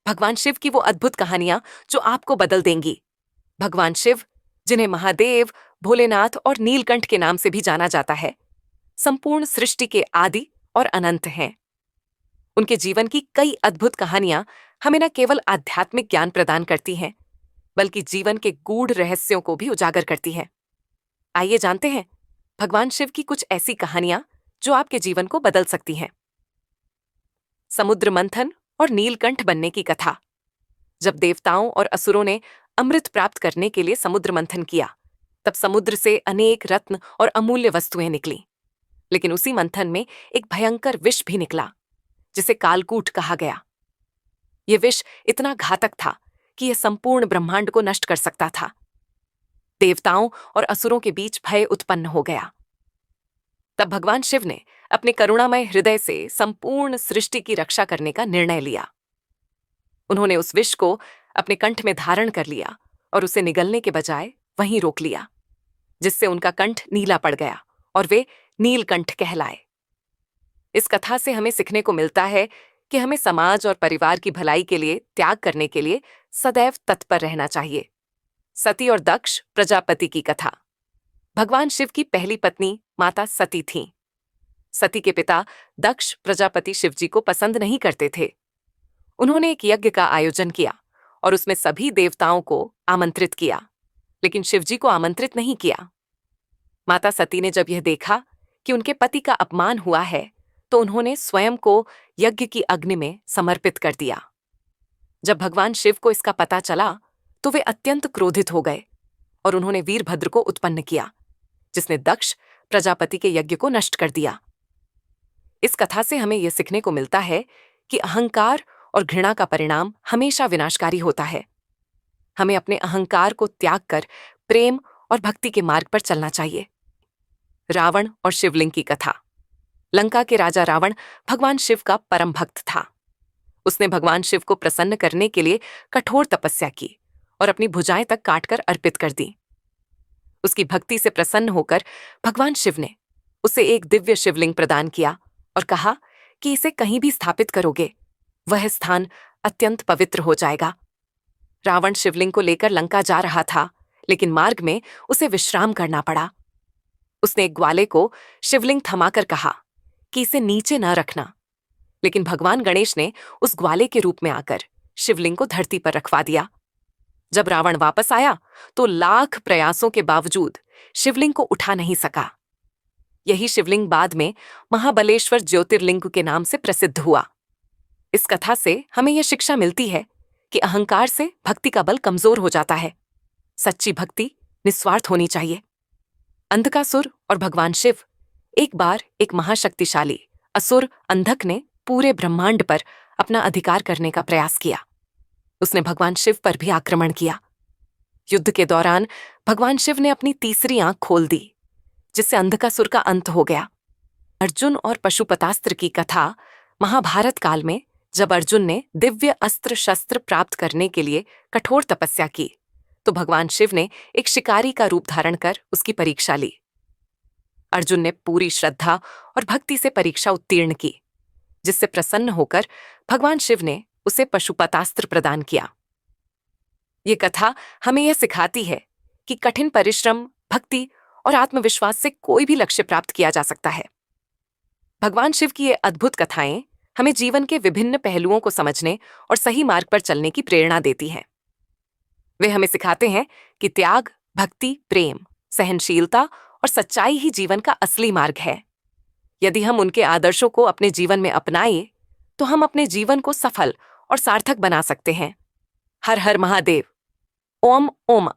भगवान शिव की वो अद्भुत कहानियां जो आपको बदल देंगी। भगवान शिव, जिन्हें महादेव, भोलेनाथ और नीलकंठ के नाम से भी जाना जाता है, संपूर्ण सृष्टि के आदि और अनंत हैं। उनके जीवन की कई अद्भुत कहानियां हमें न केवल आध्यात्मिक ज्ञान प्रदान करती हैं, बल्कि जीवन के गूढ़ रहस्यों को भी उजागर करती हैं। आइए जानते हैं भगवान शिव की कुछ ऐसी कहानियां जो आपके जीवन को बदल सकती हैं। समुद्र मंथन और नीलकंठ बनने की कथा। जब देवताओं और असुरों ने अमृत प्राप्त करने के लिए समुद्र मंथन किया, तब समुद्र से अनेक रत्न और अमूल्य वस्तुएं निकली। लेकिन उसी मंथन में एक भयंकर विष भी निकला, जिसे कालकूट कहा गया। यह विष इतना घातक था कि यह संपूर्ण ब्रह्मांड को नष्ट कर सकता था। देवताओं और असुरों के बीच भय उत्पन्न हो गया। तब भगवान शिव ने अपने करुणामय हृदय से संपूर्ण सृष्टि की रक्षा करने का निर्णय लिया। उन्होंने उस विष को अपने कंठ में धारण कर लिया और उसे निगलने के बजाय वहीं रोक लिया, जिससे उनका कंठ नीला पड़ गया और वे नीलकंठ कहलाए। इस कथा से हमें सीखने को मिलता है कि हमें समाज और परिवार की भलाई के लिए त्याग करने के लिए सदैव तत्पर रहना चाहिए। सती और दक्ष प्रजापति की कथा। भगवान शिव की पहली पत्नी माता सती थीं। सती के पिता दक्ष प्रजापति शिवजी को पसंद नहीं करते थे। उन्होंने एक यज्ञ का आयोजन किया और उसमें सभी देवताओं को आमंत्रित किया, लेकिन शिवजी को आमंत्रित नहीं किया। माता सती ने जब यह देखा कि उनके पति का अपमान हुआ है, तो उन्होंने स्वयं को यज्ञ की अग्नि में समर्पित कर दिया। जब भगवान शिव को इसका पता चला, तो वे अत्यंत क्रोधित हो गए और उन्होंने वीरभद्र को उत्पन्न किया, जिसने दक्ष प्रजापति के यज्ञ को नष्ट कर दिया। इस कथा से हमें यह सीखने को मिलता है कि अहंकार और घृणा का परिणाम हमेशा विनाशकारी होता है। हमें अपने अहंकार को त्याग कर प्रेम और भक्ति के मार्ग पर चलना चाहिए। रावण और शिवलिंग की कथा। लंका के राजा रावण भगवान शिव का परम भक्त था। उसने भगवान शिव को प्रसन्न करने के लिए कठोर तपस्या की और अपनी भुजाएं तक काटकर अर्पित कर दी। उसकी भक्ति से प्रसन्न होकर भगवान शिव ने उसे एक दिव्य शिवलिंग प्रदान किया और कहा कि इसे कहीं भी स्थापित करोगे, वह स्थान अत्यंत पवित्र हो जाएगा। रावण शिवलिंग को लेकर लंका जा रहा था, लेकिन मार्ग में उसे विश्राम करना पड़ा। उसने एक ग्वाले को शिवलिंग थमाकर कहा कि इसे नीचे न रखना, लेकिन भगवान गणेश ने उस ग्वाले के रूप में आकर शिवलिंग को धरती पर रखवा दिया। जब रावण वापस आया, तो लाख प्रयासों के बावजूद शिवलिंग को उठा नहीं सका। यही शिवलिंग बाद में महाबलेश्वर ज्योतिर्लिंग के नाम से प्रसिद्ध हुआ। इस कथा से हमें यह शिक्षा मिलती है कि अहंकार से भक्ति का बल कमजोर हो जाता है। सच्ची भक्ति निस्वार्थ होनी चाहिए। अंधकासुर और भगवान शिव। एक बार एक महाशक्तिशाली असुर अंधक ने पूरे ब्रह्मांड पर अपना अधिकार करने का प्रयास किया। उसने भगवान शिव पर भी आक्रमण किया। युद्ध के दौरान भगवान शिव ने अपनी तीसरी आंख खोल दी, जिससे अंधकासुर का अंत हो गया। अर्जुन और पशुपतास्त्र की कथा। महाभारत काल में जब अर्जुन ने दिव्य अस्त्र शस्त्र प्राप्त करने के लिए कठोर तपस्या की, तो भगवान शिव ने एक शिकारी का रूप धारण कर उसकी परीक्षा ली। अर्जुन ने पूरी श्रद्धा और भक्ति से परीक्षा उत्तीर्ण की, जिससे प्रसन्न होकर भगवान शिव ने उसे पशुपतास्त्र प्रदान किया। ये कथा हमें यह सिखाती है कि कठिन परिश्रम, भक्ति और आत्मविश्वास से कोई भी लक्ष्य प्राप्त किया जा सकता है। भगवान शिव की ये अद्भुत कथाएं हमें जीवन के विभिन्न पहलुओं को समझने और सही मार्ग पर चलने की प्रेरणा देती हैं। वे हमें सिखाते हैं कि त्याग, भक्ति, प्रेम, सहनशीलता और सच्चाई ही जीवन का असली मार्ग है। यदि हम उनके आदर्शों को अपने जीवन में अपनाएं, तो हम अपने जीवन को सफल और सार्थक बना सकते हैं। हर हर महादेव। ओम ओम।